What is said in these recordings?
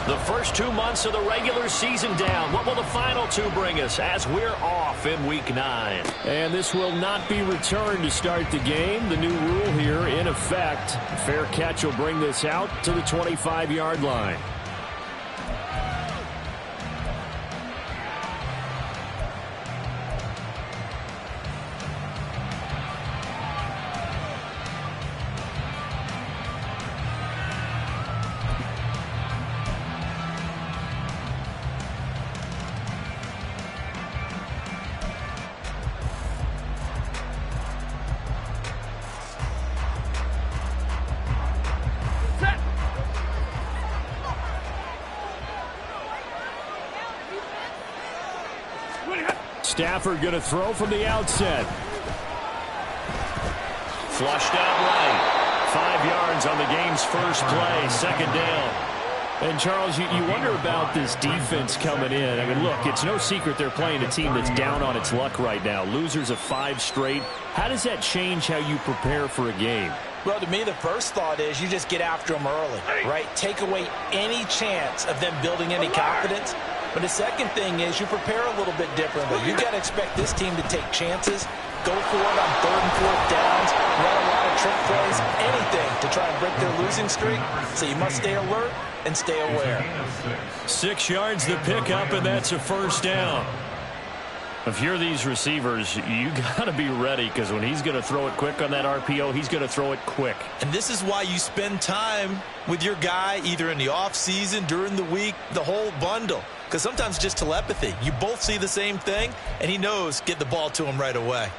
The first 2 months of the regular season down. What will the final two bring us as we're off in Week 9? And this will not be returned to start the game. The new rule here in effect. A fair catch will bring this out to the 25-yard line. Stafford going to throw from the outset. Flushed out right. 5 yards on the game's first play. Second down. And, Charles, you wonder about this defense coming in. I mean, look, it's no secret they're playing a team that's down on its luck right now. Losers of 5 straight. How does that change how you prepare for a game? Well, to me, the first thought is you just get after them early, right? Take away any chance of them building any confidence. But the second thing is you prepare a little bit differently. You got to expect this team to take chances, go for it on 3rd and 4th downs, run a lot of trick plays, anything to try and break their losing streak. So you must stay alert and stay aware. 6 yards the pickup, and that's a first down. If you're these receivers, you got to be ready, because when he's going to throw it quick on that RPO, he's going to throw it quick. And this is why you spend time with your guy either in the offseason, during the week, the whole bundle. Because sometimes just telepathy. You both see the same thing, and he knows get the ball to him right away.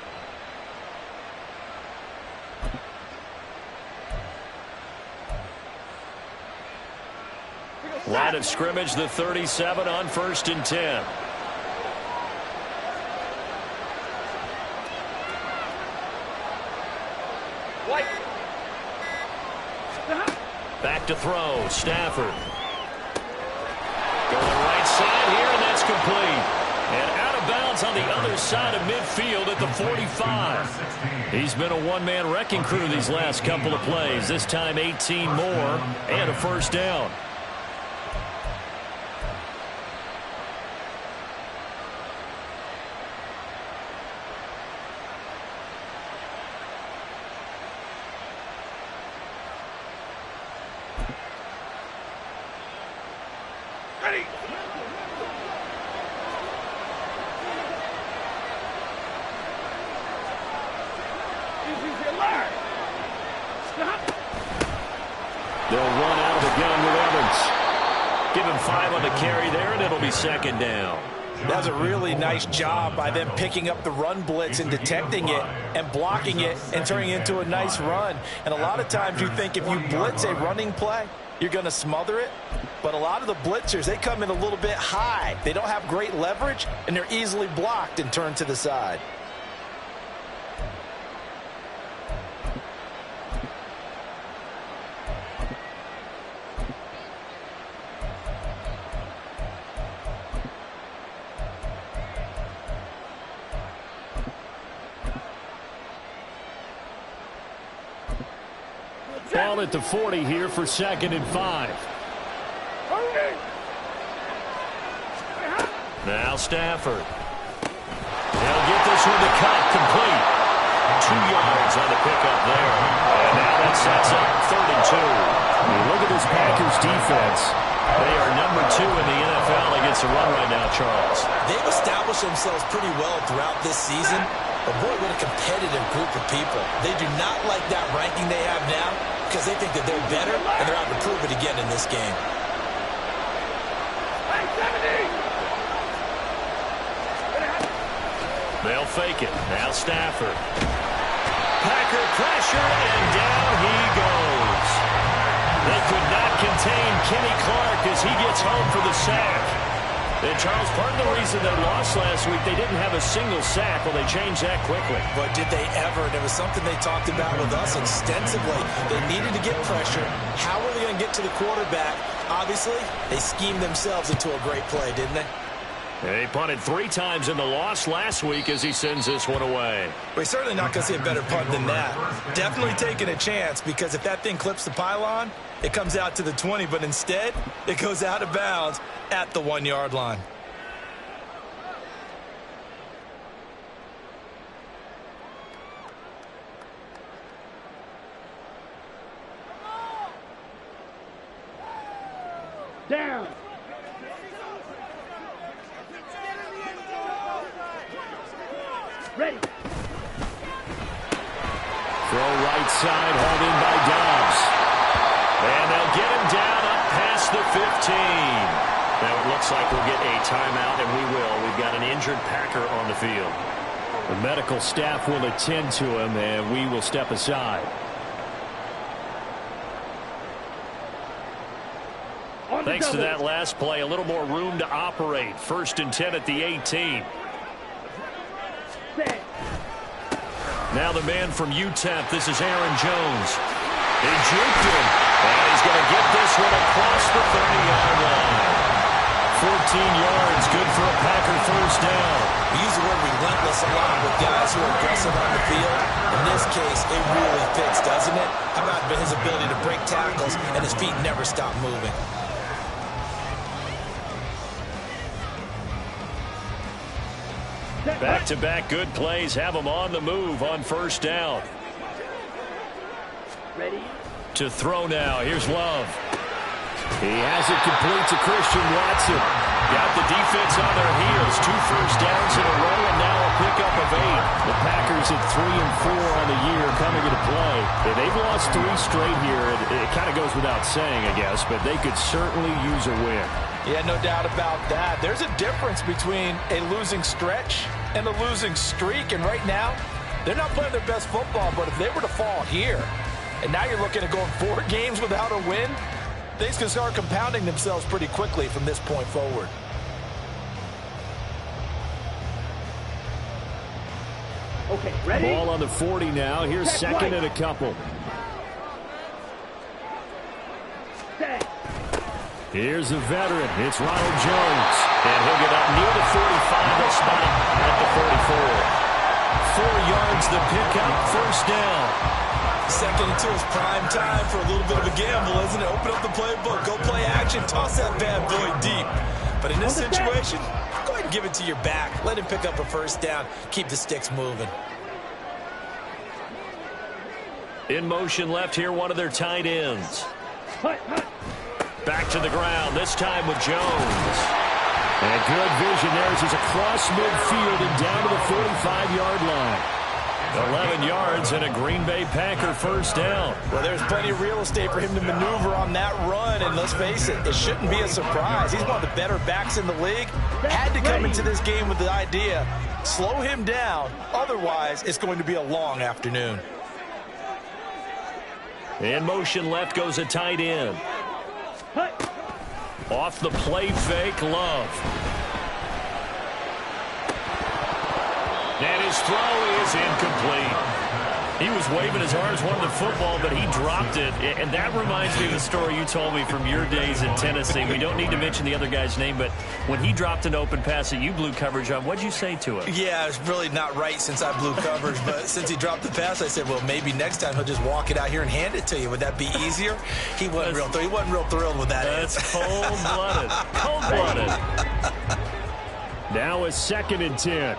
Line of scrimmage, the 37 on 1st and 10. Back to throw, Stafford. Going right side here, and that's complete. And out of bounds on the other side of midfield at the 45. He's been a one-man wrecking crew these last couple of plays. This time 18 more and a first down. They'll run out of the gun with Evans. Give him 5 on the carry there, and it'll be second down. That was a really nice job by them picking up the run blitz and detecting it and blocking it and turning it into a nice run. And a lot of times you think if you blitz a running play, you're going to smother it. But a lot of the blitzers, they come in a little bit high. They don't have great leverage, and they're easily blocked and turned to the side. Ball at the 40 here for 2nd and 5. Now Stafford. They'll get this one to cut complete. 2 yards on the pickup there. And now that sets up 3rd and 2. Look at this Packers defense. They are number 2 in the NFL against the run right now, Charles. They've established themselves pretty well throughout this season. But boy, what a competitive group of people. They do not like that ranking they have now because they think that they're better, and they're out to prove it again in this game. They'll fake it. Now Stafford. Packer pressure, and down he goes. They could not contain Kenny Clark as he gets home for the sack. And, Charles, part of the reason they lost last week, they didn't have a single sack. Well, they changed that quickly. But did they ever? And it was something they talked about with us extensively. They needed to get pressure. How were they going to get to the quarterback? Obviously, they schemed themselves into a great play, didn't they? He punted 3 times in the loss last week as he sends this one away. We're certainly not going to see a better punt than that. Definitely taking a chance, because if that thing clips the pylon, it comes out to the 20, but instead it goes out of bounds at the 1-yard line. Down. Ready. Throw right side, hauled in by Dobbs. And they'll get him down up past the 15. Now it looks like we'll get a timeout, and we will. We've got an injured Packer on the field. The medical staff will attend to him, and we will step aside. Thanks to that last play, a little more room to operate. 1st and 10 at the 18. Now the man from UTEP, this is Aaron Jones. He juked him, and he's going to get this one across the 30-yard line. 14 yards, good for a Packer first down. We use the word relentless a lot with guys who are aggressive on the field. In this case, it really fits, doesn't it? How about his ability to break tackles and his feet never stop moving? Back-to-back good plays have him on the move on first down. Ready. To throw now. Here's Love. He has it complete to Christian Watson. Got the defense on their heels. 2 first downs in a row, and now a pickup of 8. The Packers at 3 and 4 on the year coming into play. They've lost 3 straight here. It kind of goes without saying, I guess, but they could certainly use a win. Yeah, no doubt about that. There's a difference between a losing stretch and a losing streak, and right now, they're not playing their best football, but if they were to fall here, and now you're looking at going 4 games without a win, things can start compounding themselves pretty quickly from this point forward. Okay, ready? Ball on the 40 now. Here's Check second right. and a couple. Set. Here's a veteran. It's Ronald Jones. And he'll get up near the 45. They'll spot him at the 44. 4 yards the pickup. First down. 2nd and 2 is prime time for a little bit of a gamble, isn't it? Open up the playbook. Go play action. Toss that bad boy deep. But in this situation, go ahead and give it to your back. Let him pick up a first down. Keep the sticks moving. In motion left here, one of their tight ends. Hut, hut. Back to the ground, this time with Jones. And good vision there as he's across midfield and down to the 45-yard line. 11 yards and a Green Bay Packer first down. Well, there's plenty of real estate for him to maneuver on that run, and let's face it, it shouldn't be a surprise. He's one of the better backs in the league. Had to come into this game with the idea, slow him down, otherwise it's going to be a long afternoon. In motion left goes a tight end. Off the play fake, Love. And his throw is incomplete. He was waving his arms, wanted the football, but he dropped it. And that reminds me of the story you told me from your days in Tennessee. We don't need to mention the other guy's name, but when he dropped an open pass that you blew coverage on, what'd you say to him? Yeah, it's really not right since I blew coverage, but since he dropped the pass, I said, well, maybe next time he'll just walk it out here and hand it to you. Would that be easier? He wasn't real thrilled with that. That's cold-blooded. Cold-blooded. Now a 2nd and 10.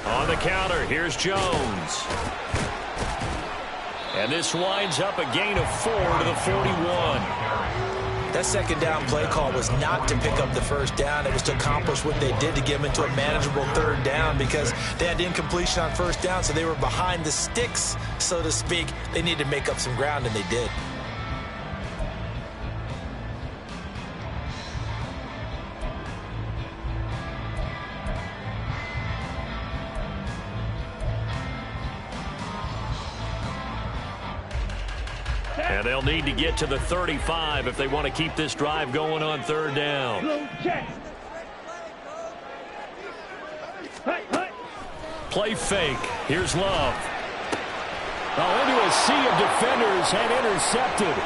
On the counter, here's Jones. And this winds up a gain of 4 to the 41. That 2nd down play call was not to pick up the first down. It was to accomplish what they did to get them into a manageable 3rd down because they had incompletion on first down, so they were behind the sticks, so to speak. They needed to make up some ground, and they did. And they'll need to get to the 35 if they want to keep this drive going on 3rd down. Play fake. Here's Love. Into a sea of defenders and intercepted.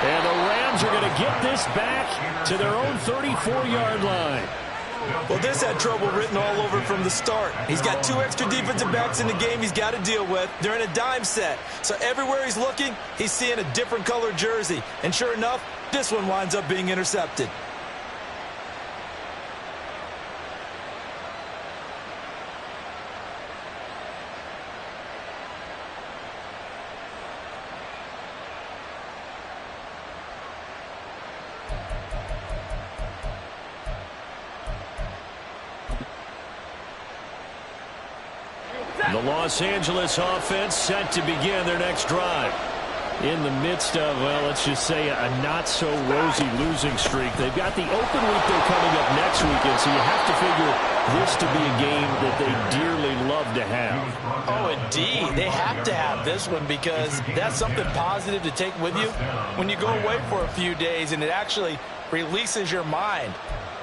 And the Rams are going to get this back to their own 34-yard line. Well, this had trouble written all over from the start. He's got 2 extra defensive backs in the game he's got to deal with. They're in a dime set. So everywhere he's looking, he's seeing a different color jersey. And sure enough, this one winds up being intercepted. The Los Angeles offense set to begin their next drive. In the midst of, well, let's just say a not-so-rosy losing streak. They've got the open week they're coming up next weekend, so you have to figure this to be a game that they dearly love to have. Oh, indeed. They have to have this one because that's something positive to take with you when you go away for a few days, and it actually releases your mind.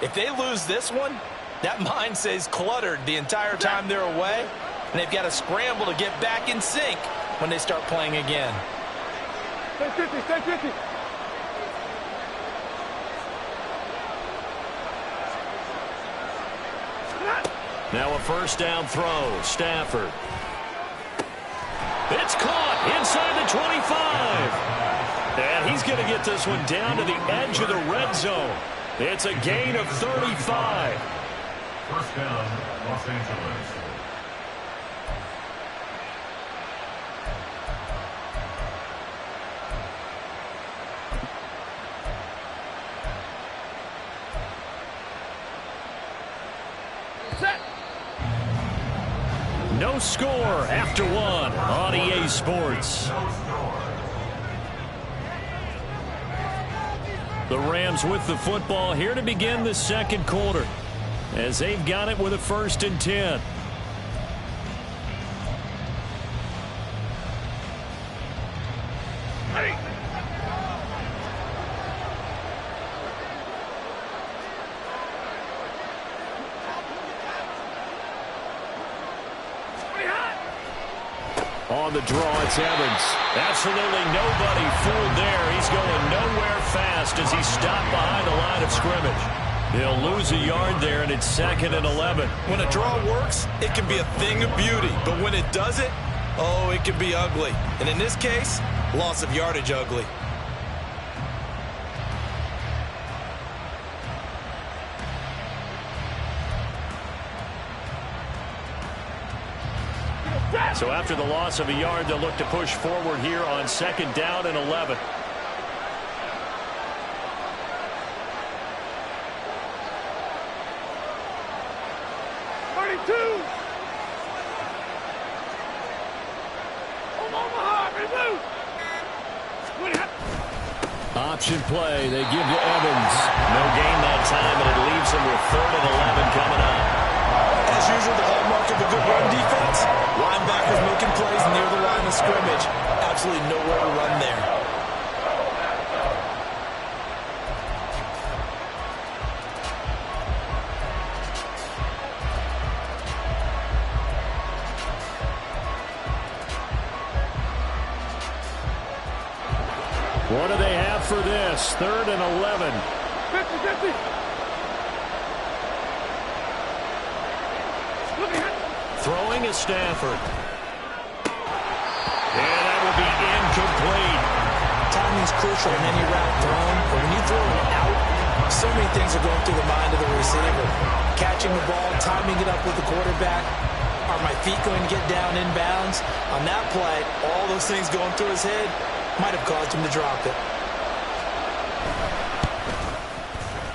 If they lose this one, that mind stays cluttered the entire time they're away, and they've got to scramble to get back in sync when they start playing again. Stay 50, stay 50. Now a first down throw. Stafford. It's caught inside the 25. And he's going to get this one down to the edge of the red zone. It's a gain of 35. First down, Los Angeles. No score after one on EA Sports. The Rams with the football here to begin the second quarter as they've got it with a 1st and 10. On the draw, it's Evans. Absolutely nobody fooled there. He's going nowhere fast as he's stopped behind the line of scrimmage. He'll lose a yard there, and it's 2nd and 11. When a draw works, it can be a thing of beauty. But when it doesn't, oh, it can be ugly. And in this case, loss of yardage ugly. So after the loss of a yard, they'll look to push forward here on 2nd down and 11. Option play, they give to Evans. No gain that time, and it leaves him with 3rd and 11 coming up. As usual, the hallmark of a good run defense, linebackers making plays near the line of scrimmage. Absolutely nowhere to run there. What do they have for this? 3rd and 11. 50-50. Throwing is Stafford. And that will be incomplete. Timing's crucial in any route thrown, but when you throw it out, so many things are going through the mind of the receiver. Catching the ball, timing it up with the quarterback. Are my feet going to get down in bounds? On that play, all those things going through his head might have caused him to drop it.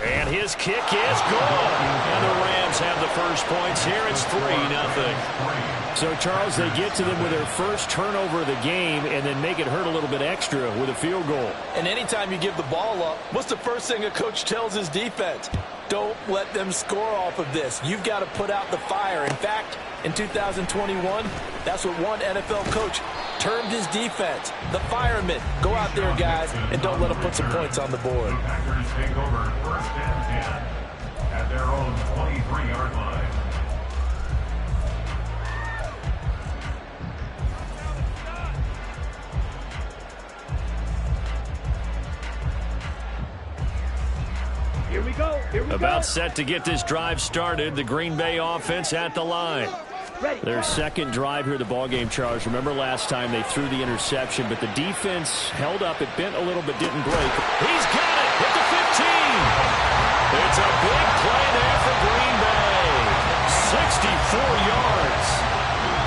And his kick is good. And the Rams have the first points here. It's 3-0. So, Charles, they get to them with their first turnover of the game and then make it hurt a little bit extra with a field goal. And anytime you give the ball up, what's the first thing a coach tells his defense? Don't let them score off of this. You've got to put out the fire. In fact, in 2021, that's what one NFL coach termed his defense. The firemen. Go out there, guys, and don't let them put some points on the board. Packers take over 1st and 10 at their own 23-yard line. About set to get this drive started. The Green Bay offense at the line. Their second drive here, the ballgame, Charles. Remember last time they threw the interception, but the defense held up. It bent a little but didn't break. He's got it at the 15. It's a big play there for Green Bay. 64 yards.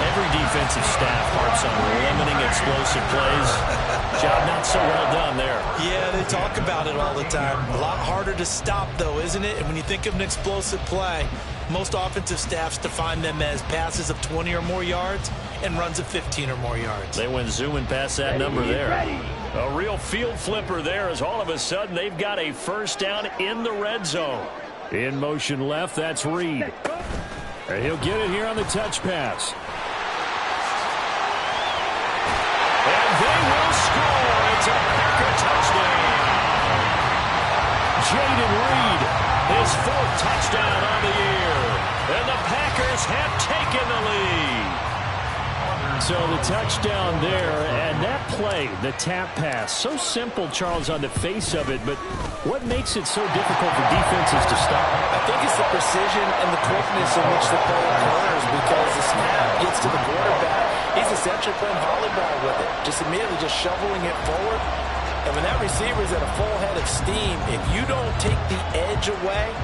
Every defensive staff harps on limiting explosive plays. Job not so well done there. Yeah, they talk about it all the time. A lot harder to stop, though, isn't it? And when you think of an explosive play, most offensive staffs define them as passes of 20 or more yards and runs of 15 or more yards. They went zooming past that number there. A real field flipper there as all of a sudden they've got a first down in the red zone. In motion left, that's Reed. And he'll get it here on the touch pass. And they will score. It's a Packer touchdown. Jayden Reed, his fourth touchdown on the year. And the Packers have taken the lead. So the touchdown there, and that play, the tap pass, so simple, Charles, on the face of it, but what makes it so difficult for defenses to stop? I think it's the precision and the quickness in which the play occurs, because the snap gets to the quarterback. He's essentially playing volleyball with it, just immediately just shoveling it forward. And when that receiver's at a full head of steam, if you don't take the edge away,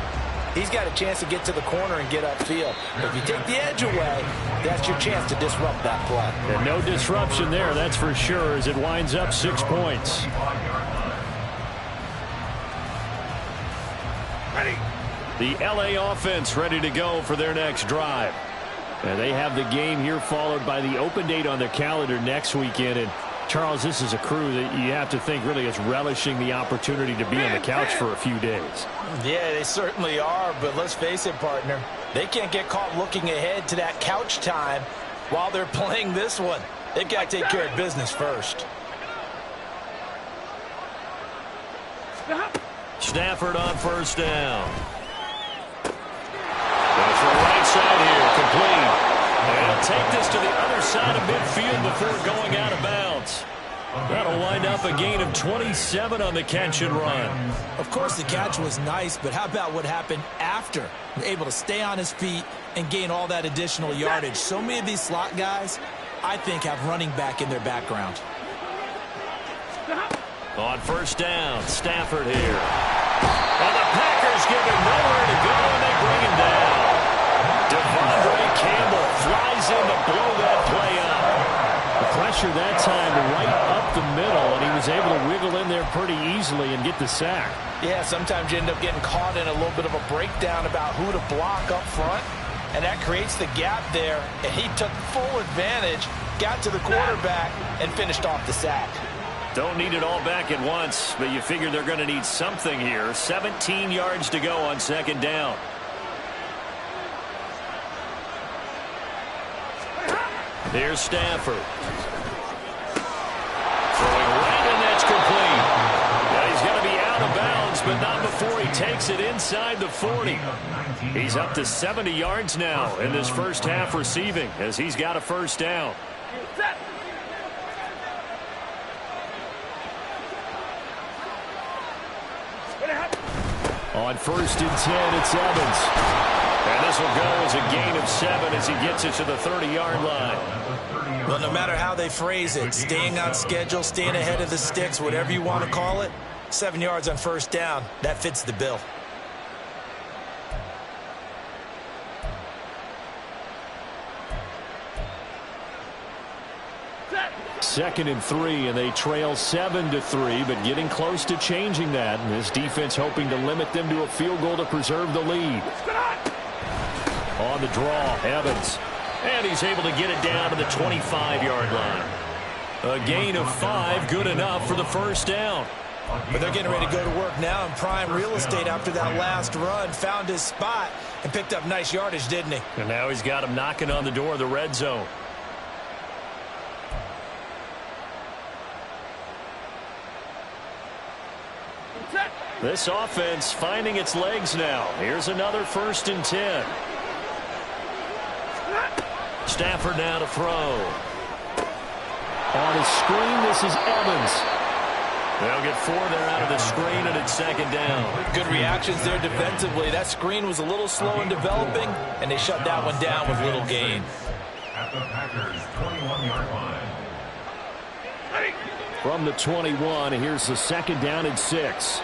he's got a chance to get to the corner and get upfield. If you take the edge away, that's your chance to disrupt that play. And no disruption there, that's for sure, as it winds up 6 points. The LA offense ready to go for their next drive. And they have the game here followed by the open date on their calendar next weekend. And Charles, this is a crew that you have to think really is relishing the opportunity to be on the couch for a few days. Yeah, they certainly are, but let's face it, partner. They can't get caught looking ahead to that couch time while they're playing this one. They've got to take care of business first. Stafford on first down. Goes for the right side here, complete. And take this to the other side of midfield before going out of bounds. That'll wind up a gain of 27 on the catch and run. Of course, the catch was nice, but how about what happened after? Able to stay on his feet and gain all that additional yardage. So many of these slot guys, I think, have running back in their background. On first down, Stafford here. And the Packers give him nowhere to go, and they bring him down. Devondre Campbell flies in to blow that play up. The pressure that time right up the middle, and he was able to wiggle in there pretty easily and get the sack. Yeah, sometimes you end up getting caught in a little bit of a breakdown about who to block up front, and that creates the gap there, and he took full advantage, got to the quarterback, and finished off the sack. Don't need it all back at once, but you figure they're going to need something here. 17 yards to go on second down. Here's Stafford. Throwing right, and that's complete. Now he's going to be out of bounds, but not before he takes it inside the 40. He's up to 70 yards now in this first half receiving as he's got a first down. On first and 10, it's Evans. And this will go as a gain of 7 as he gets it to the 30-yard line. Well, no matter how they phrase it, staying on schedule, staying ahead of the sticks, whatever you want to call it, 7 yards on first down, that fits the bill. Second and 3, and they trail 7-3, but getting close to changing that. And this defense hoping to limit them to a field goal to preserve the lead. On the draw, Evans. And he's able to get it down to the 25-yard line. A gain of 5, good enough for the first down. But they're getting ready to go to work now in prime real estate after that last run. Found his spot and picked up nice yardage, didn't he? And now he's got him knocking on the door of the red zone. This offense finding its legs now. Here's another first and 10. Stafford now to throw. On his screen, this is Evans. They'll get 4 there out of the screen, and it's second down. Good reactions there defensively. That screen was a little slow in developing, and they shut that one down with little gain. At the Packers' 21-yard line. From the 21, here's the second down and 6.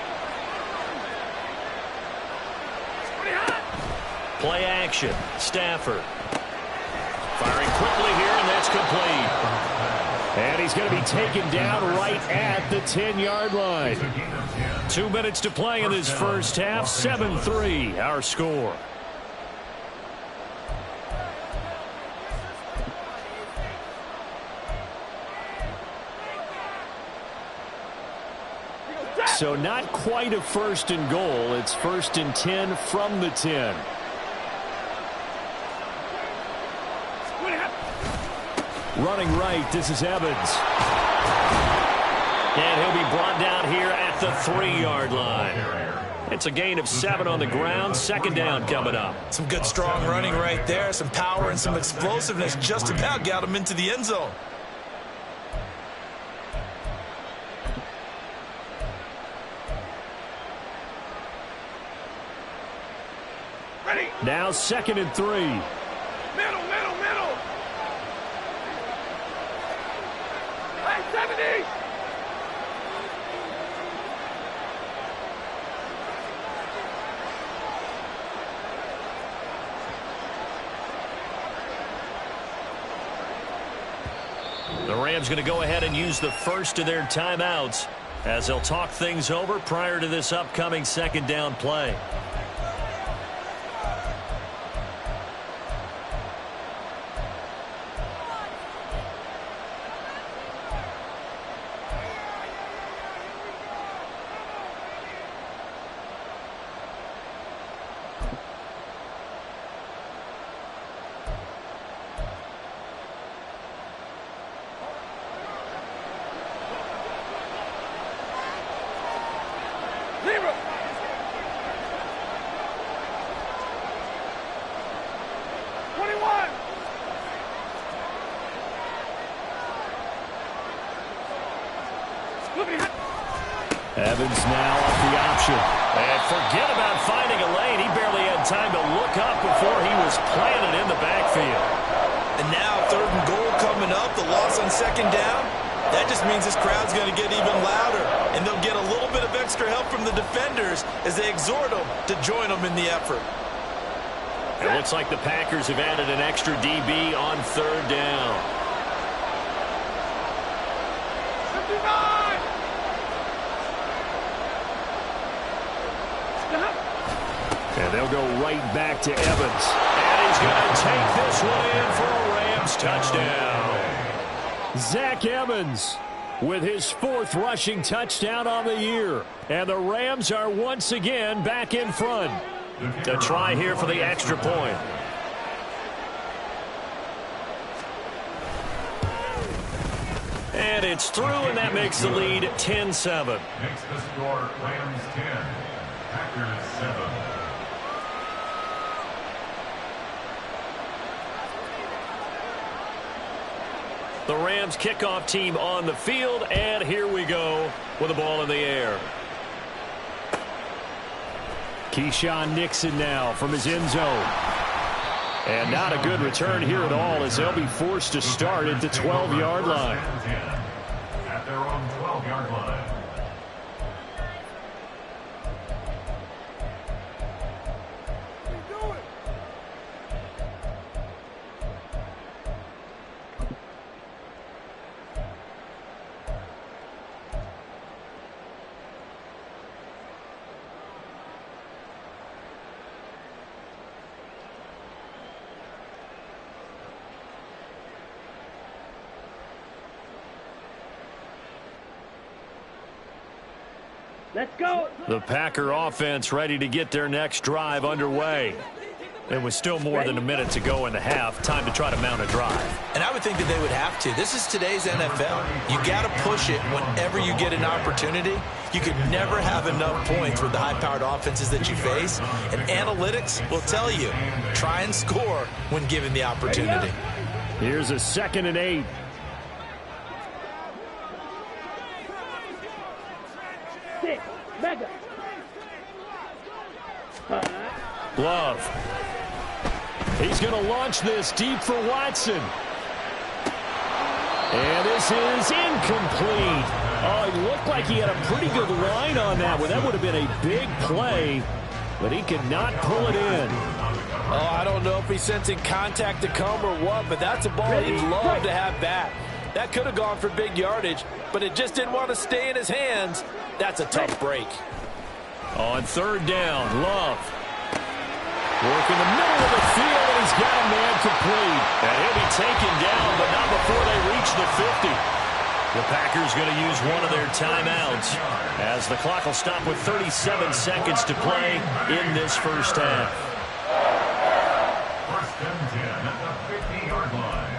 Play action. Stafford. Firing quickly here, and that's complete. And he's going to be taken down right at the 10-yard line. 2 minutes to play in this first half. 7-3, our score. So not quite a first and goal. It's first and 10 from the 10. Running right, this is Evans. And he'll be brought down here at the 3-yard line. It's a gain of 7 on the ground. Second down coming up. Some good strong running right there. Some power and some explosiveness just about got him into the end zone. Now second and 3. Middle. Hey, 70. The Rams going to go ahead and use the first of their timeouts as they'll talk things over prior to this upcoming second down play. Evans now off the option. And forget about finding a lane. He barely had time to look up before he was planted in the backfield. And now 3rd and goal coming up. The loss on second down. That just means this crowd's going to get even louder. And they'll get a little bit of extra help from the defenders as they exhort them to join them in the effort. It looks like the Packers have added an extra DB on 3rd down. 59. And they'll go right back to Evans. And he's going to take this one in for a Rams touchdown. Zach Evans with his 4th rushing touchdown on the year. And the Rams are once again back in front. A try here for the extra point. And it's through, and that makes the lead 10-7. Makes the score Rams 10, Packers 7. The Rams kickoff team on the field, and here we go with the ball in the air. Keyshawn Nixon now from his end zone. And not a good return here at all as they'll be forced to start at the 12-yard line. At their own 12-yard line. Let's go. The Packer offense ready to get their next drive underway. There was still more than a minute to go in the half. Time to try to mount a drive. And I would think that they would have to. This is today's NFL. You got to push it whenever you get an opportunity. You could never have enough points with the high-powered offenses that you face. And analytics will tell you, try and score when given the opportunity. Here's a 2nd and 8. Love. He's going to launch this deep for Watson. And this is incomplete. Oh, it looked like he had a pretty good line on that one. That would have been a big play, but he could not pull it in. Oh, I don't know if he's sensing contact to come or what, but that's a ball he'd love to have back. That could have gone for big yardage, but it just didn't want to stay in his hands. That's a tough break. On third down, Love. Work in the middle of the field, and he's got a man complete. And he'll be taken down, but not before they reach the 50. The Packers going to use one of their timeouts as the clock will stop with 37 seconds to play in this first half. First and 10 at the 50-yard line.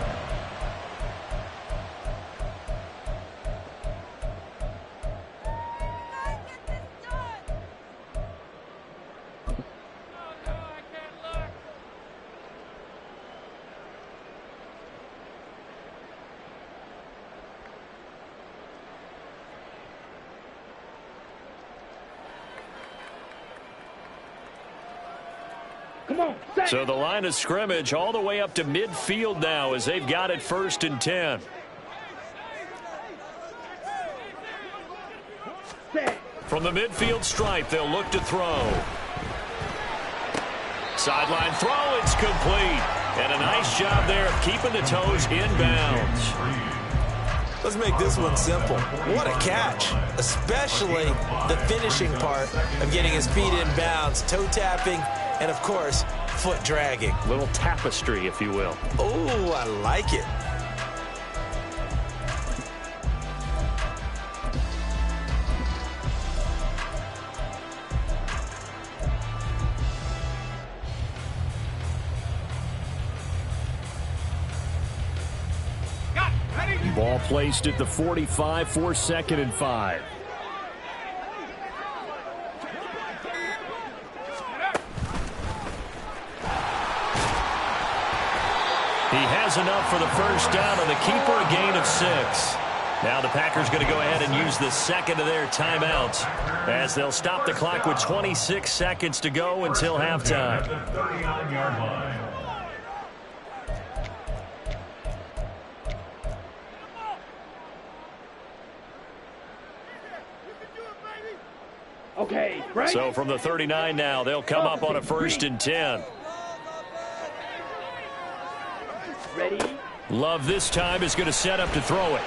So the line of scrimmage all the way up to midfield now as they've got it 1st and 10. From the midfield stripe, they'll look to throw. Sideline throw, it's complete. And a nice job there of keeping the toes in bounds. Let's make this one simple. What a catch, especially the finishing part of getting his feet in bounds, toe tapping, and, of course, foot dragging. Little tapestry, if you will. Oh, I like it. Ball placed at the 45 for 2nd and 5. He has enough for the first down, and the keeper a gain of 6. Now the Packers going to go ahead and use the second of their timeouts as they'll stop the clock with 26 seconds to go until halftime. 39-yard line. Okay, right. So from the 39 now, they'll come up on a 1st and 10. Ready? Love this time is going to set up to throw it.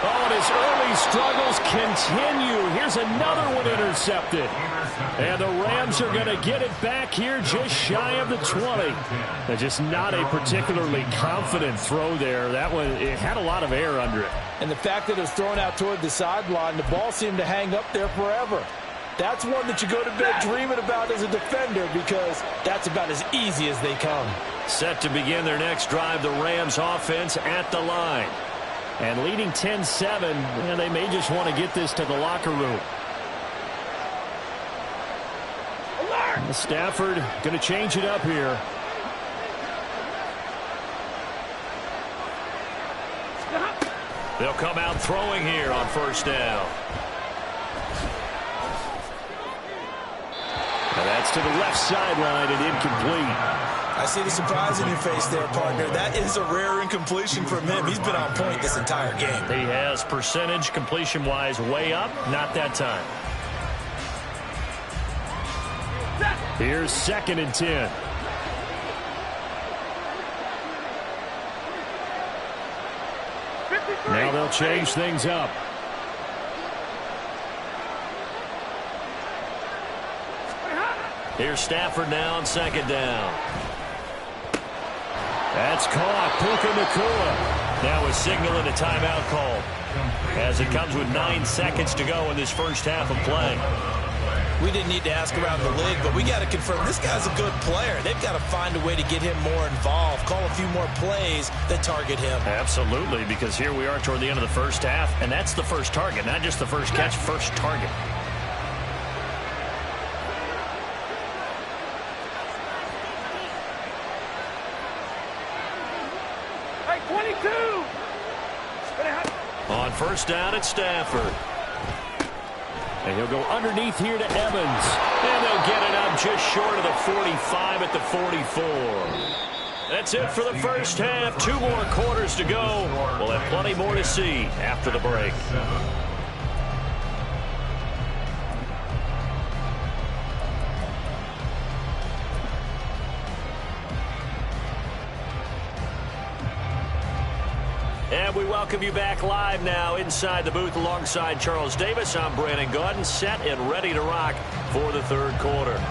Oh, and his early struggles continue. Here's another one intercepted. And the Rams are going to get it back here just shy of the 20. And just not a particularly confident throw there. That one, it had a lot of air under it. And the fact that it was thrown out toward the sideline, the ball seemed to hang up there forever. That's one that you go to bed dreaming about as a defender because that's about as easy as they come. Set to begin their next drive, the Rams offense at the line. And leading 10-7, and they may just want to get this to the locker room. Stafford going to change it up here. They'll come out throwing here on 1st down. And that's to the left sideline and incomplete. I see the surprise in your face there, partner. That is a rare incompletion from him. He's been on point this entire game. He has percentage completion-wise way up. Not that time. Here's 2nd and 10. Now they'll change things up. Here's Stafford now on 2nd down. That's caught. Puka Nacua. Now is signaling a timeout call as it comes with 9 seconds to go in this first half of play. We didn't need to ask around the league, but we got to confirm this guy's a good player. They've got to find a way to get him more involved, call a few more plays that target him. Absolutely, because here we are toward the end of the first half, and that's the first target, not just the first catch, first target. Hey, 22! On 1st down, it's Stafford. And he'll go underneath here to Evans. And they'll get it up just short of the 45 at the 44. That's it for the first half. 2 more quarters to go. We'll have plenty more to see after the break. And we welcome you back live now inside the booth alongside Charles Davis. I'm Brandon Gaudin, set and ready to rock for the third quarter.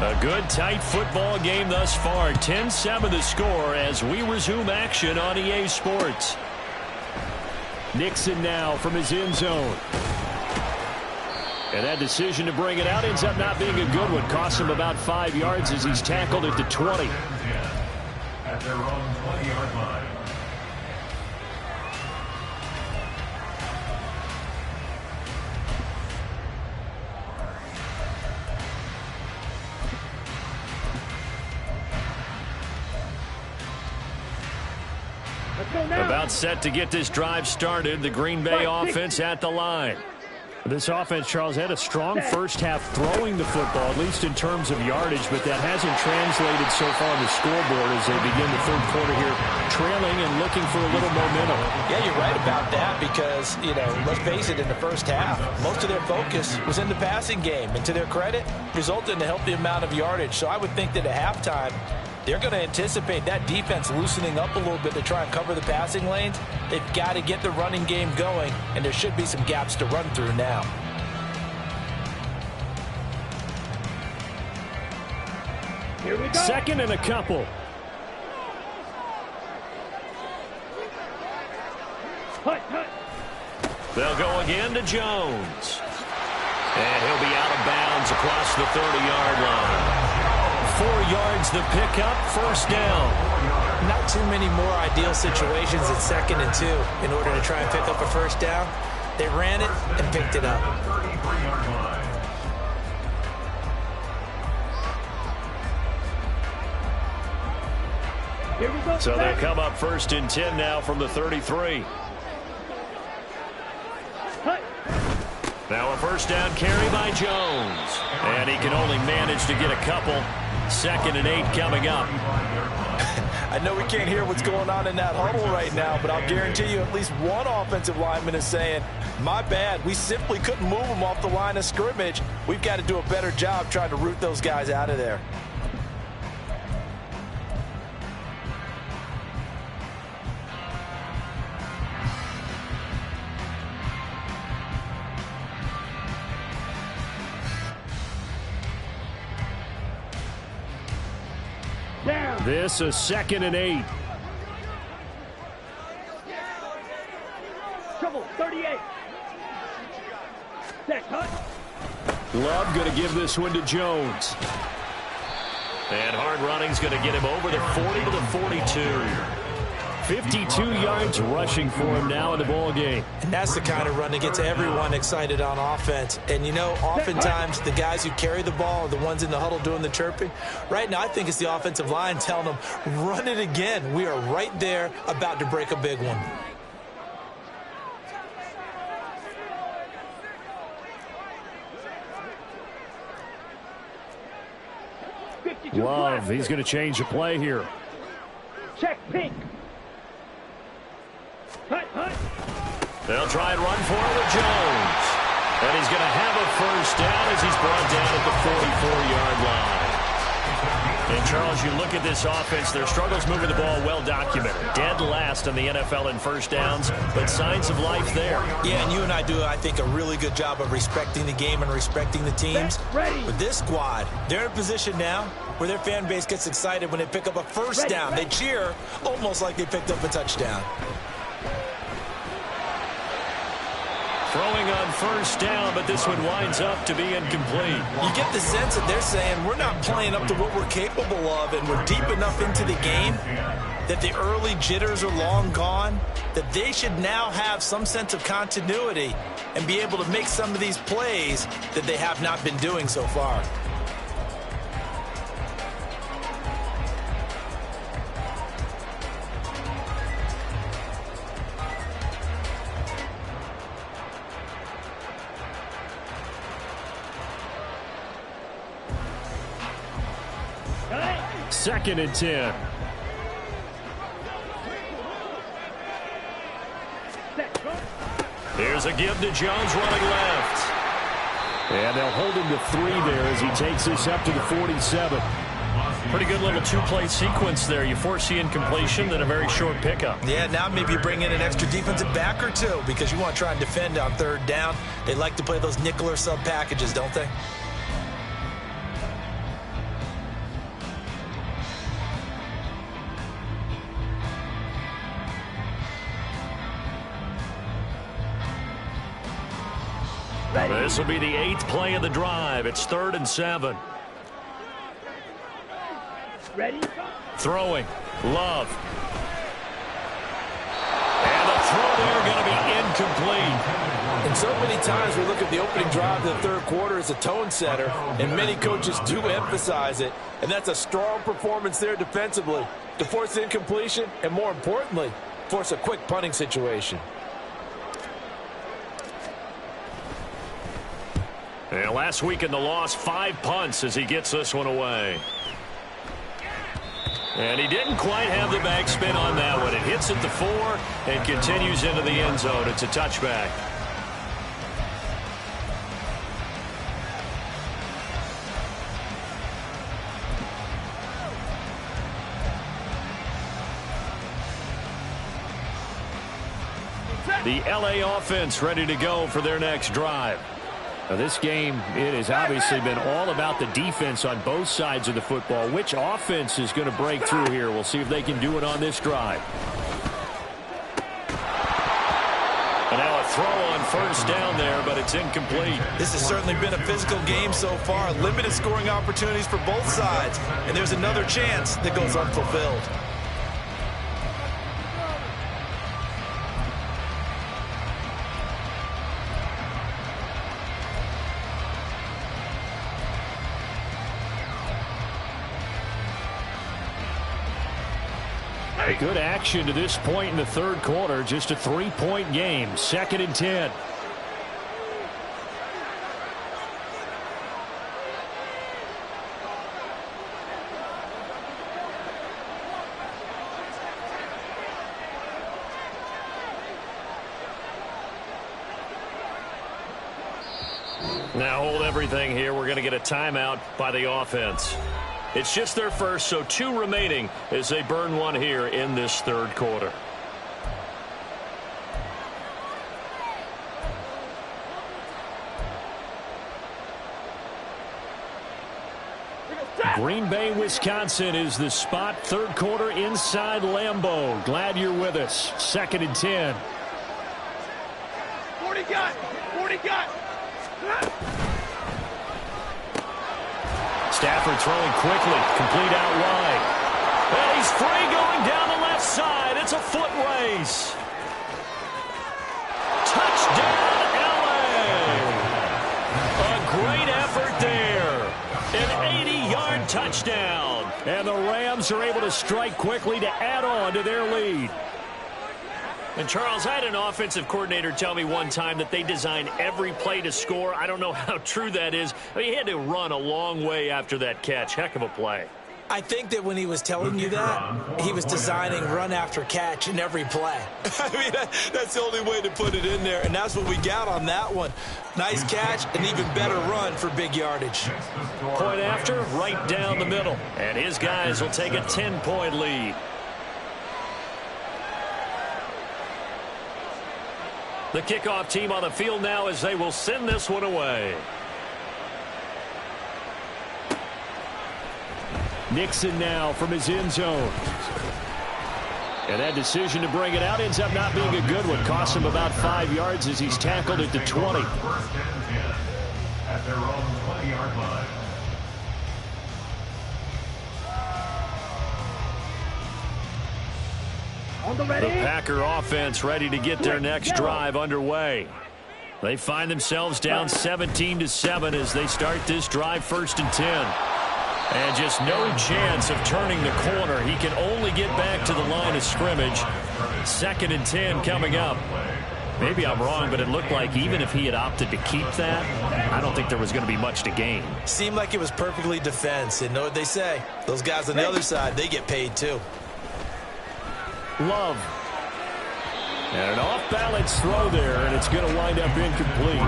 A good, tight football game thus far. 10-7 the score as we resume action on EA Sports. Nixon now from his end zone. And that decision to bring it out ends up not being a good one. Costs him about 5 yards as he's tackled at the 20. At their own 20-yard line. About set to get this drive started. The Green Bay offense at the line. This offense, Charles, had a strong first half throwing the football, at least in terms of yardage, but that hasn't translated so far on the scoreboard as they begin the third quarter here, trailing and looking for a little momentum. Yeah, you're right about that because, let's face it, in the first half, most of their focus was in the passing game. And to their credit, resulted in a healthy amount of yardage. So I would think that at halftime, they're going to anticipate that defense loosening up a little bit to try and cover the passing lanes. They've got to get the running game going, and there should be some gaps to run through now. Here we go. Second and a couple. They'll go again to Jones. And he'll be out of bounds across the 30-yard line. 4 yards the pickup, first down. Not too many more ideal situations at 2nd and 2 in order to try and pick up a first down. They ran it and picked it up. Here we go. So they'll come up 1st and 10 now from the 33. Now a first down carry by Jones. And he can only manage to get a couple. 2nd and 8 coming up. I know we can't hear what's going on in that huddle right now, but I'll guarantee you at least one offensive lineman is saying, my bad, we simply couldn't move them off the line of scrimmage. We've got to do a better job trying to root those guys out of there. This is 2nd and 8. Trouble, 38. Set, cut. Love going to give this one to Jones. And hard running's going to get him over the 40 to the 42. 52 yards rushing for him now in the ball game. And that's the kind of run that gets everyone excited on offense. And, oftentimes the guys who carry the ball are the ones in the huddle doing the chirping. Right now, I think it's the offensive line telling them, run it again. We are right there about to break a big one. Love, he's going to change the play here. Check pink. Hut. They'll try and run for it with Jones. And he's going to have a first down as he's brought down at the 44-yard line. And, Charles, you look at this offense, their struggles moving the ball well documented. Dead last in the NFL in first downs, but signs of life there. Yeah, and you and I do, I think, a really good job of respecting the game and respecting the teams. But this squad, they're in a position now where their fan base gets excited when they pick up a first down. They cheer almost like they picked up a touchdown. Throwing on first down, but this one winds up to be incomplete. You get the sense that they're saying we're not playing up to what we're capable of, and we're deep enough into the game that the early jitters are long gone, that they should now have some sense of continuity and be able to make some of these plays that they have not been doing so far. 2nd and 10. Here's a give to Jones running left. And they'll hold him to 3 there as he takes this up to the 47. Pretty good little two-play sequence there. You force the incompletion, then a very short pickup. Yeah, now maybe you bring in an extra defensive back or two because you want to try and defend on 3rd down. They like to play those nickel or sub packages, don't they? This will be the 8th play of the drive. It's 3rd and 7. Ready? Throwing. Love. And the throw there going to be incomplete. And so many times we look at the opening drive of the 3rd quarter as a tone setter, and many coaches do emphasize it. And that's a strong performance there defensively to force incompletion and, more importantly, force a quick punting situation. And last week in the loss, 5 punts as he gets this one away. And he didn't quite have the backspin on that one. It hits at the 4 and continues into the end zone. It's a touchback. The LA offense ready to go for their next drive. Now this game, it has obviously been all about the defense on both sides of the football. Which offense is going to break through here? We'll see if they can do it on this drive. And now a throw on 1st down there, but it's incomplete. This has certainly been a physical game so far. Limited scoring opportunities for both sides. And there's another chance that goes unfulfilled. Good action to this point in the 3rd quarter. Just a 3-point game. 2nd and 10. Now hold everything here. We're going to get a timeout by the offense. It's just their first, so 2 remaining as they burn one here in this 3rd quarter. Green Bay, Wisconsin is the spot. 3rd quarter inside Lambeau. Glad you're with us. 2nd and 10. 40 got. 40 got. Stafford throwing quickly, complete out wide. And he's free going down the left side. It's a foot race. Touchdown, LA. A great effort there. An 80-yard touchdown. And the Rams are able to strike quickly to add on to their lead. And, Charles, I had an offensive coordinator tell me one time that they design every play to score. I don't know how true that is. I mean, he had to run a long way after that catch. Heck of a play. I think that when he was telling you that, he was designing run after catch in every play. I mean, that's the only way to put it in there, and that's what we got on that one. Nice catch, an even better run for big yardage. Point after, right down the middle. And his guys will take a 10-point lead. The kickoff team on the field now as they will send this one away. Nixon now from his end zone. And that decision to bring it out ends up not being a good one. Costs him about 5 yards as he's tackled at the 20. 1st and 10 at their own 20-yard line. On The Packer offense ready to get their next drive underway. They find themselves down 17-7 as they start this drive 1st and 10. And just no chance of turning the corner. He can only get back to the line of scrimmage. 2nd and 10 coming up. Maybe I'm wrong, but it looked like even if he had opted to keep that, I don't think there was going to be much to gain. Seemed like it was perfectly defense. And know what they say? Those guys on the other side, they get paid too. Love. And an off-balance throw there, and it's going to wind up incomplete.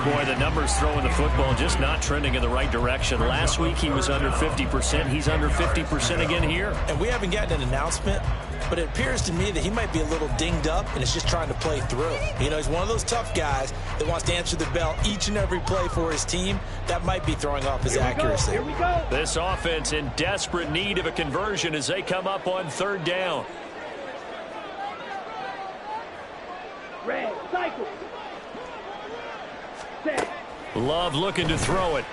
Boy, the numbers throwing the football just not trending in the right direction. Last week he was under 50%. He's under 50% again here. And we haven't gotten an announcement, but it appears to me that he might be a little dinged up and is just trying to play through. You know, he's one of those tough guys that wants to answer the bell each and every play for his team. That might be throwing off his accuracy. Here we go. This offense in desperate need of a conversion as they come up on 3rd down. Red, cycle. Set. Love looking to throw it.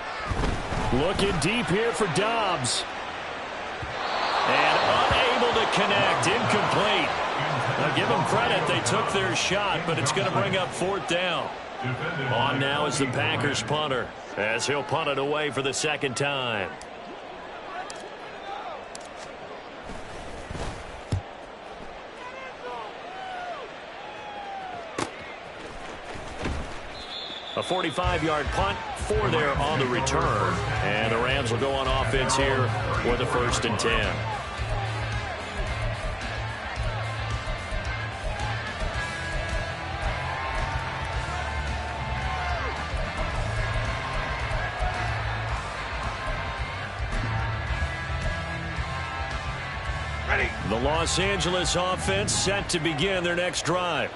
Looking deep here for Dobbs. And unable to connect. Incomplete. Now give them credit. They took their shot, but it's going to bring up 4th down. On now is the Packers punter, as he'll punt it away for the 2nd time. A 45-yard punt, 4 there on the return. And the Rams will go on offense here for the 1st and 10. Ready. The Los Angeles offense set to begin their next drive.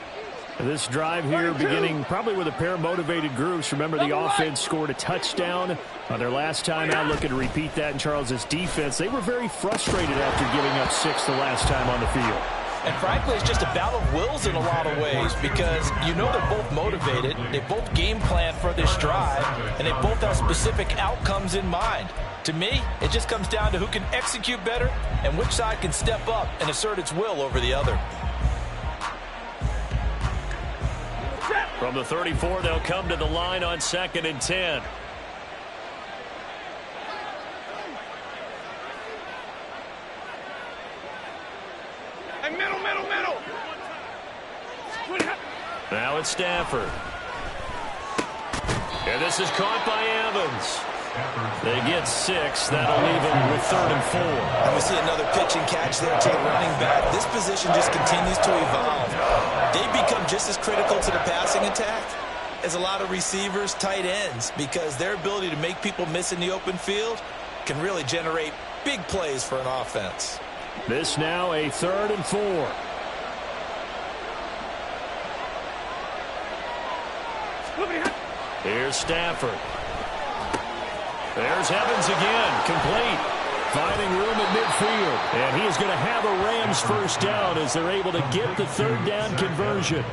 This drive here beginning probably with a pair of motivated groups. Remember, the offense scored a touchdown on their last time out. Looking to repeat that in Charles's defense. They were very frustrated after giving up 6 the last time on the field. And frankly, it's just a battle of wills in a lot of ways because you know they're both motivated. They both game plan for this drive, and they both have specific outcomes in mind. To me, it just comes down to who can execute better and which side can step up and assert its will over the other. From the 34, they'll come to the line on 2nd and 10. Hey, middle. Now it's Stafford. And this is caught by Evans. They get 6. That'll leave them with 3rd and 4. And we see another pitch and catch there to the running back. This position just continues to evolve. They become just as critical to the passing attack as a lot of receivers, tight ends, because their ability to make people miss in the open field can really generate big plays for an offense. This now a 3rd and 4. Here's Stafford. There's Evans again, complete. Finding room at midfield. And he is going to have a Rams 1st down as they're able to get the 3rd down conversion.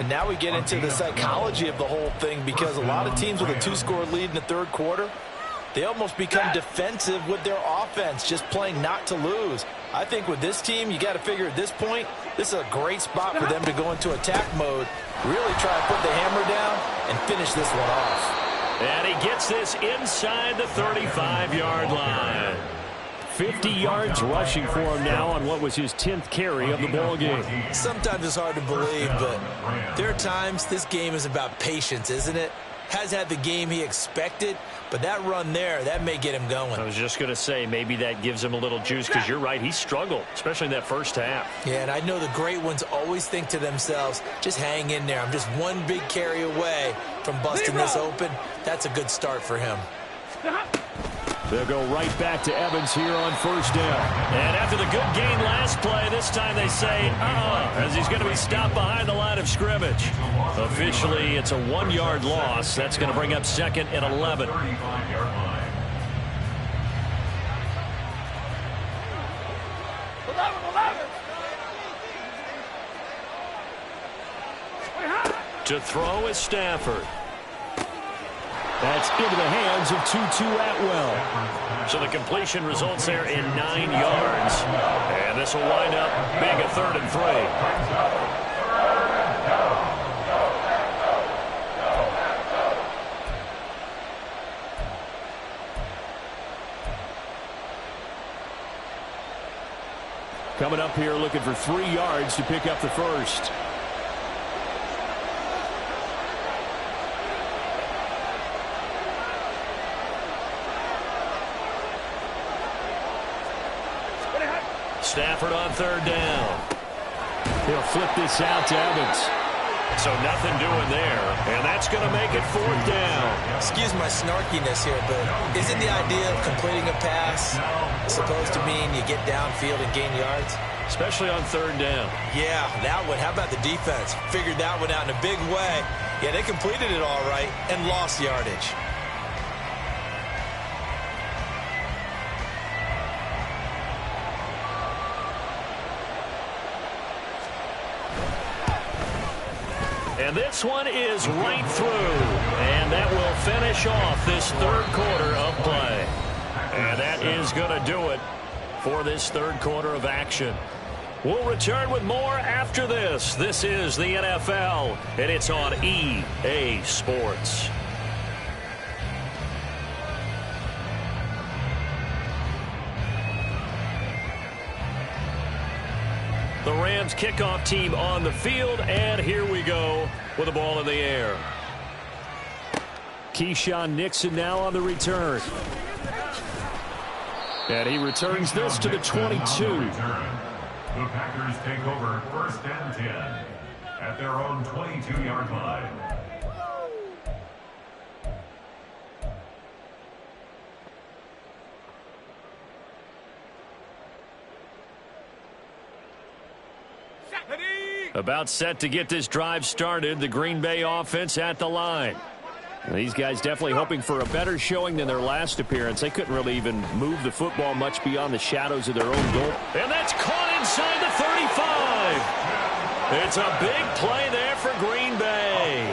And now we get into the psychology of the whole thing because a lot of teams with a 2-score lead in the 3rd quarter, they almost become defensive with their offense, just playing not to lose. I think with this team, you got to figure at this point, this is a great spot for them to go into attack mode, really try to put the hammer down and finish this one off. And he gets this inside the 35-yard line. 50 yards rushing for him now on what was his 10th carry of the ball game. Sometimes it's hard to believe, but there are times this game is about patience, isn't it? Has had the game he expected, but that run there, that may get him going. I was just going to say, maybe that gives him a little juice because you're right, he struggled, especially in that 1st half. Yeah, and I know the great ones always think to themselves, just hang in there. I'm just one big carry away from busting this open. That's a good start for him. They'll go right back to Evans here on 1st down. And after the good gain last play, this time they say, as he's going to be stopped behind the line of scrimmage. Officially, it's a 1-yard loss. That's going to bring up 2nd and 11. To throw is Stafford. That's into the hands of Tutu Atwell. So the completion results there in 9 yards. And this will wind up being a 3rd and 3. Coming up here looking for 3 yards to pick up the 1st. Stafford on third down. He'll flip this out to Evans. So nothing doing there, and that's going to make it fourth down. Excuse my snarkiness here, but isn't the idea of completing a pass supposed to mean you get downfield and gain yards? Especially on third down. Yeah, that one. How about the defense? Figured that one out in a big way. Yeah, they completed it all right and lost yardage. And this one is right through. And that will finish off this third quarter of play. And that is going to do it for this third quarter of action. We'll return with more after this. This is the NFL, and it's on EA Sports. The Rams kickoff team on the field, and here we go with the ball in the air. Keyshawn Nixon now on the return. And he returns this to the 22. The Packers take over first and 10 at their own 22-yard line. About set to get this drive started. The Green Bay offense at the line. These guys definitely hoping for a better showing than their last appearance. They couldn't really even move the football much beyond the shadows of their own goal. And that's caught inside the 35. It's a big play there for Green Bay.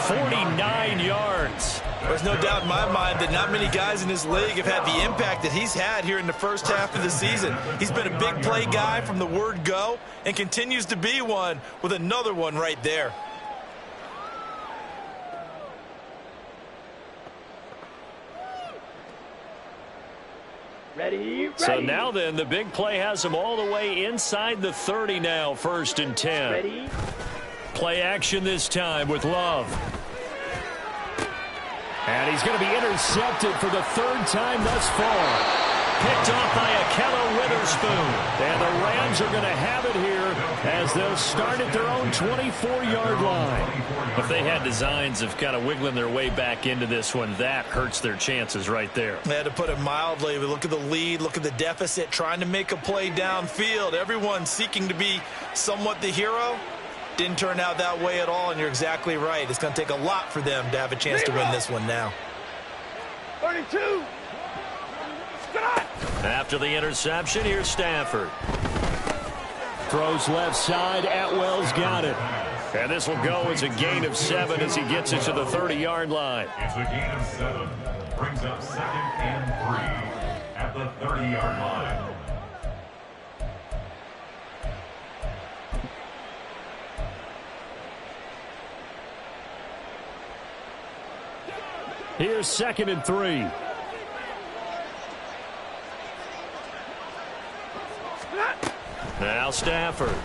49 yards. There's no doubt in my mind that not many guys in this league have had the impact that he's had here in the first half of the season. He's been a big play guy from the word go and continues to be one with another one right there. Ready. So now then, the big play has him all the way inside the 30 now, first and 10. Ready. Play action this time with Love. And he's going to be intercepted for the third time thus far. Picked off by Ahkello Witherspoon. And the Rams are going to have it here as they'll start at their own 24-yard line. If they had designs of kind of wiggling their way back into this one, that hurts their chances right there. Yeah, to put it mildly, we look at the lead, look at the deficit, trying to make a play downfield. Everyone seeking to be somewhat the hero. Didn't turn out that way at all, and you're exactly right. It's going to take a lot for them to have a chance to win this one now. 32. After the interception, here's Stafford. Throws left side. Atwell's got it. And this will go as a gain of 7 as he gets it to the 30-yard line. It's a gain of 7. Brings up 2nd and 3 at the 30-yard line. Here's 2nd and 3. Now Stafford.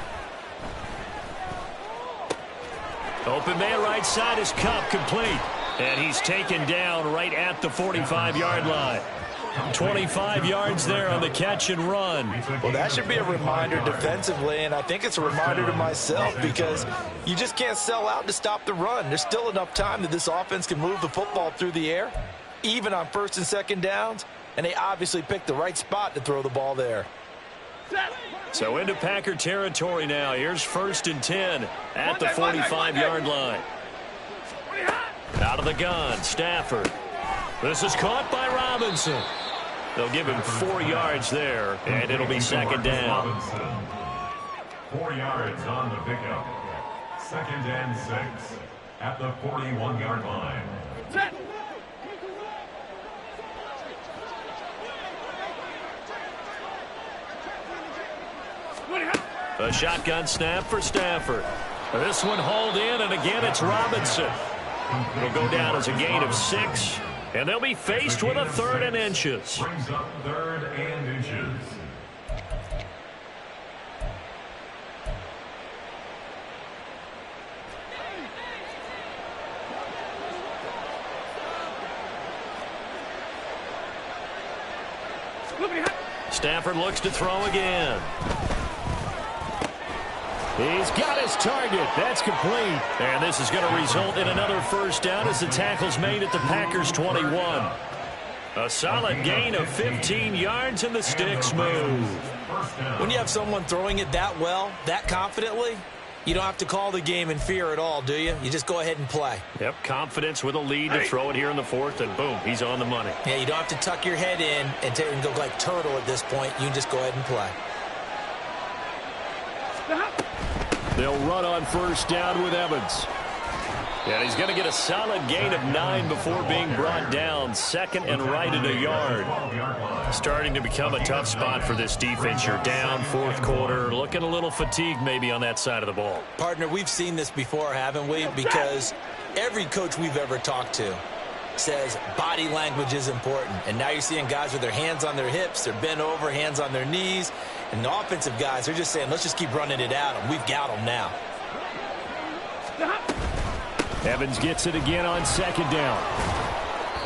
Open man right side is Kupp, complete. And he's taken down right at the 45-yard line. 25 yards there on the catch and run. Well, that should be a reminder defensively, and I think it's a reminder to myself because you just can't sell out to stop the run. There's still enough time that this offense can move the football through the air, even on first and second downs, and they obviously picked the right spot to throw the ball there. So into Packer territory now. Here's 1st and 10 at the 45-yard line. Out of the gun, Stafford. This is caught by Robinson. They'll give him 4 yards there, and it'll be 2nd down. 4 yards on the pickup. 2nd and 6 at the 41-yard line. A shotgun snap for Stafford. This one hauled in, and again it's Robinson. It'll go down as a gain of 6, and they'll be faced with a 3rd and inches. Brings up 3rd and inches. Stafford looks to throw again. He's got his target. That's complete. And this is going to result in another first down as the tackle's made at the Packers' 21. A solid gain of 15 yards, and the sticks move. When you have someone throwing it that well, that confidently, you don't have to call the game in fear at all, do you? You just go ahead and play. Yep, confidence with a lead to throw it here in the fourth, and boom, he's on the money. Yeah, you don't have to tuck your head in and go like turtle at this point. You can just go ahead and play. They'll run on first down with Evans. And he's going to get a solid gain of 9 before being brought down. Second and right at a yard. Starting to become a tough spot for this defense. You're down fourth quarter. Looking a little fatigued maybe on that side of the ball. Partner, we've seen this before, haven't we? Because every coach we've ever talked to says body language is important. And now you're seeing guys with their hands on their hips. They're bent over, hands on their knees. And the offensive guys, they're just saying, let's just keep running it at them. We've got them now. Evans gets it again on second down.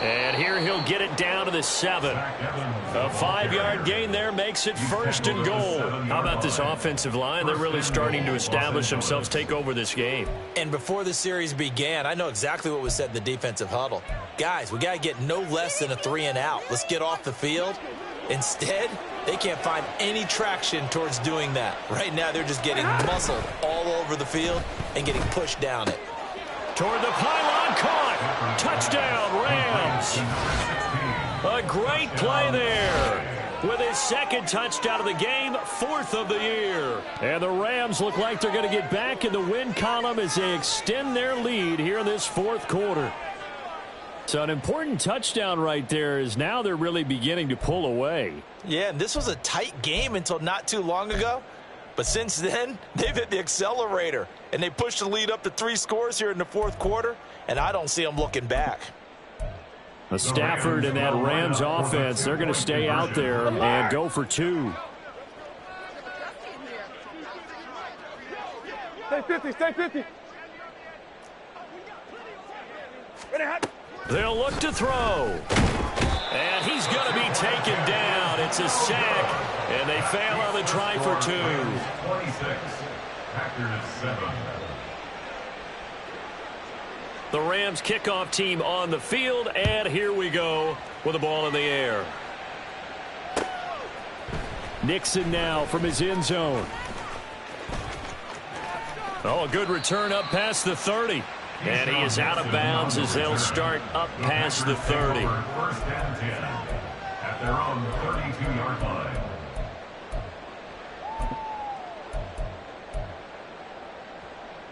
And here he'll get it down to the 7. A 5-yard gain there makes it first and goal. How about this offensive line? They're really starting to establish themselves, take over this game. And before the series began, I know exactly what was said in the defensive huddle. Guys, we got to get no less than a 3 and out. Let's get off the field. Instead, they can't find any traction towards doing that. Right now, they're just getting muscled all over the field and getting pushed down it. Toward the pylon, caught. Touchdown, Rams. A great play there. With his second touchdown of the game, 4th of the year. And the Rams look like they're going to get back in the win column as they extend their lead here in this fourth quarter. So an important touchdown right there is now they're really beginning to pull away. Yeah, and this was a tight game until not too long ago. But since then, they've hit the accelerator, and they pushed the lead up to 3 scores here in the fourth quarter, and I don't see them looking back. Stafford and that Rams offense, they're going to stay out there and go for 2. Stay 50, stay 50. They'll look to throw. And he's going to be taken down. It's a sack. And they fail on the try for 2. 26, Packers 7. The Rams kickoff team on the field, and here we go with the ball in the air. Nixon now from his end zone. Oh, a good return up past the 30. And he is out of bounds as they'll start up past the 30. First and 10 at their own 32-yard line.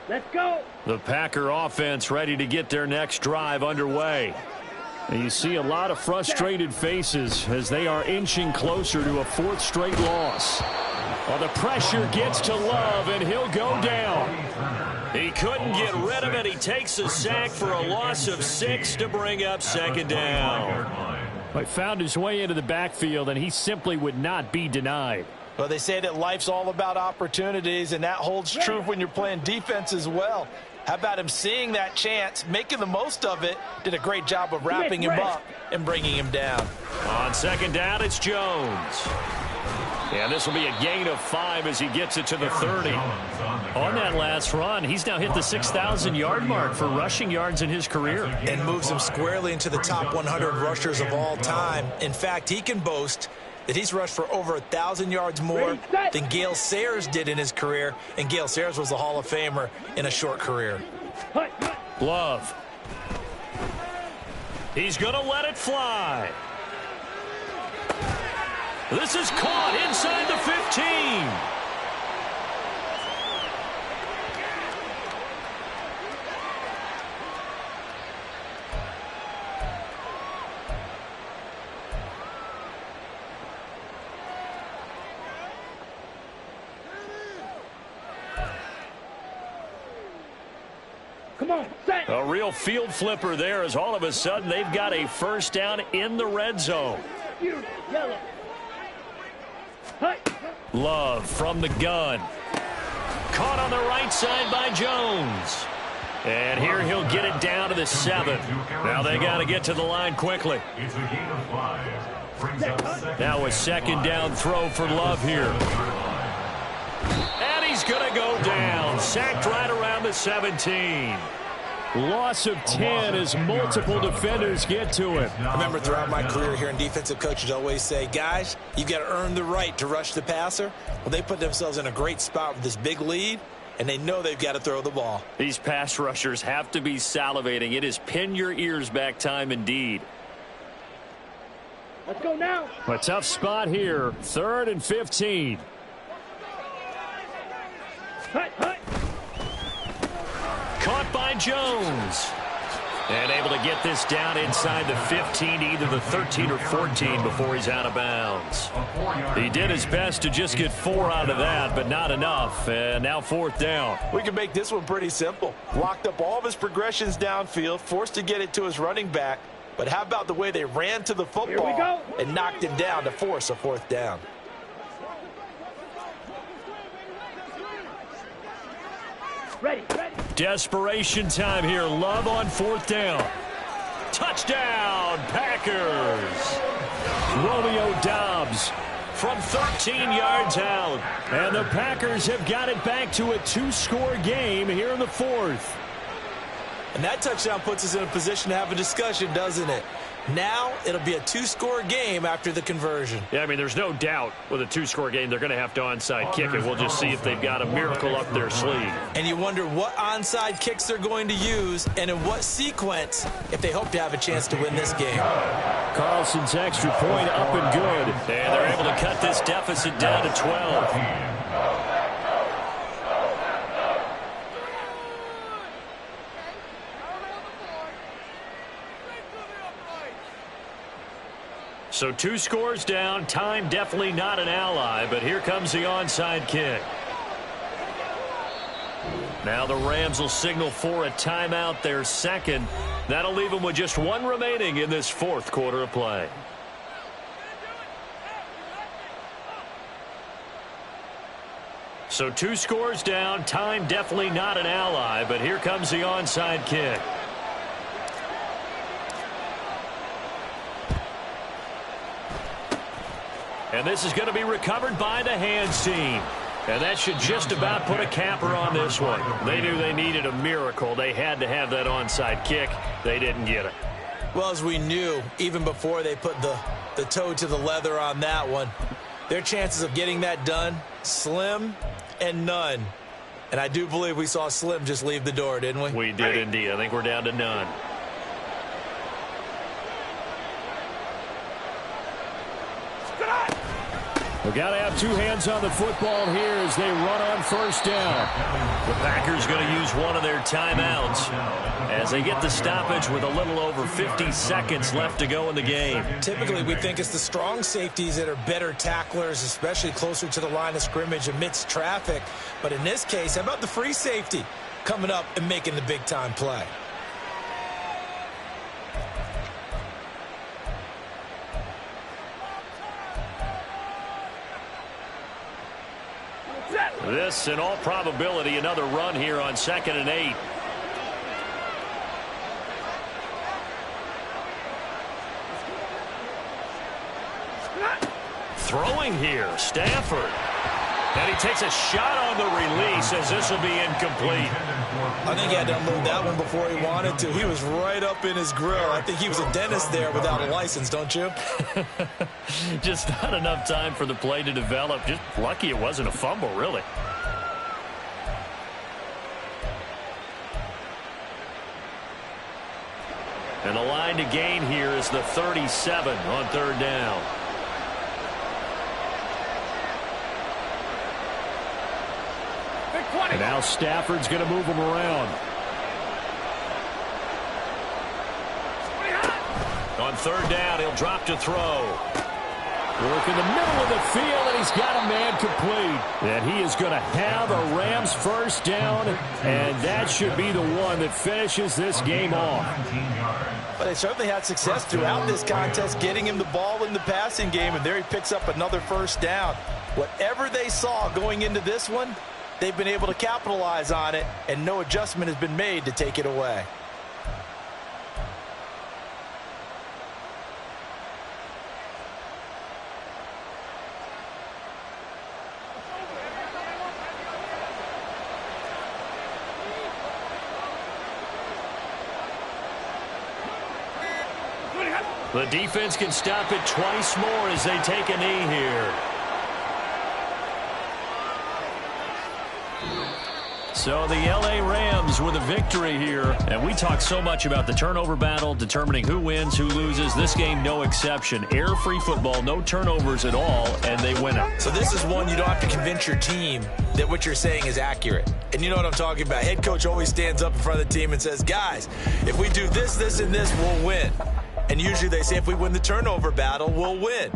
Let's go. The Packer offense ready to get their next drive underway. And you see a lot of frustrated faces as they are inching closer to a 4th straight loss. Well, the pressure gets to Love, and he'll go down. He couldn't get rid of it. He takes a sack for a loss of 6 to bring up second down. He found his way into the backfield, and he simply would not be denied. Well, they say that life's all about opportunities, and that holds true when you're playing defense as well. How about him seeing that chance, making the most of it, did a great job of wrapping him up and bringing him down. On second down, it's Jones. And this will be a gain of 5 as he gets it to the 30. On that last run, he's now hit the 6,000-yard mark for rushing yards in his career. And moves him squarely into the top 100 rushers of all time. In fact, he can boast that he's rushed for over 1,000 yards more than Gale Sayers did in his career. And Gale Sayers was a Hall of Famer in a short career. Love. He's going to let it fly. This is caught inside the 15. Come on, set. A real field flipper there as all of a sudden they've got a first down in the red zone. You, yellow. Love from the gun. Caught on the right side by Jones. And here he'll get it down to the 7. Now they got to get to the line quickly. It's a gain of 5. brings up second. Now a second down throw for Love here. And he's going to go down. Sacked right around the 17. Loss of 10 as multiple defenders get to him. I remember throughout my career hearing defensive coaches always say, guys, you got to earn the right to rush the passer. Well, they put themselves in a great spot with this big lead, and they know they've got to throw the ball. These pass rushers have to be salivating. It is pin your ears back time indeed. Let's go now. A tough spot here. 3rd and 15. Hut, hut. Caught by Jones. And able to get this down inside the 15, either the 13 or 14 before he's out of bounds. He did his best to just get 4 out of that, but not enough. And now 4th down. We can make this one pretty simple. Locked up all of his progressions downfield, forced to get it to his running back. But how about the way they ran to the football and knocked him down to force a 4th down? Ready, ready. Desperation time here. Love on 4th down. Touchdown, Packers. Romeo Doubs from 13 yards out. And the Packers have got it back to a 2-score game here in the 4th. And that touchdown puts us in a position to have a discussion, doesn't it? Now it'll be a 2-score game after the conversion. Yeah, I mean, there's no doubt with a 2-score game, they're going to have to onside kick it. We'll just see if they've got a miracle up their sleeve. And you wonder what onside kicks they're going to use and in what sequence if they hope to have a chance to win this game. Carlson's extra point up and good. And they're able to cut this deficit down to 12. So 2 scores down. Time definitely not an ally, but here comes the onside kick. Now the Rams will signal for a timeout, their 2nd. That'll leave them with just 1 remaining in this 4th quarter of play. So 2 scores down. Time definitely not an ally, but here comes the onside kick. And this is going to be recovered by the hands team. And that should just about put a capper on this one. They knew they needed a miracle. They had to have that onside kick. They didn't get it. Well, as we knew, even before they put the toe to the leather on that one, their chances of getting that done, slim and none. And I do believe we saw Slim just leave the door, didn't we? We did indeed. I think we're down to none. We've got to have 2 hands on the football here as they run on 1st down. The Packers going to use one of their timeouts as they get the stoppage with a little over 50 seconds left to go in the game. Typically, we think it's the strong safeties that are better tacklers, especially closer to the line of scrimmage amidst traffic. But in this case, how about the free safety coming up and making the big-time play? This, in all probability, another run here on 2nd and 8. Throwing here, Stafford. And he takes a shot on the release as this will be incomplete. I think he had to unload that one before he wanted to. He was right up in his grill. I think he was a dentist there without a license, don't you? Just not enough time for the play to develop. Just lucky it wasn't a fumble, really. And the line to gain here is the 37 on 3rd down. And now Stafford's going to move him around. On 3rd down, he'll drop to throw. Work in the middle of the field, and he's got a man complete. And he is going to have a Rams 1st down, and that should be the one that finishes this game off. But they certainly had success throughout this contest, getting him the ball in the passing game, and there he picks up another 1st down. Whatever they saw going into this one, they've been able to capitalize on it, and no adjustment has been made to take it away. The defense can stop it twice more as they take a knee here. So the L.A. Rams with a victory here. And we talk so much about the turnover battle, determining who wins, who loses. This game, no exception. Error-free football, no turnovers at all, and they win it. So this is one you don't have to convince your team that what you're saying is accurate. And you know what I'm talking about. Head coach always stands up in front of the team and says, guys, if we do this, this, and this, we'll win. And usually they say if we win the turnover battle, we'll win.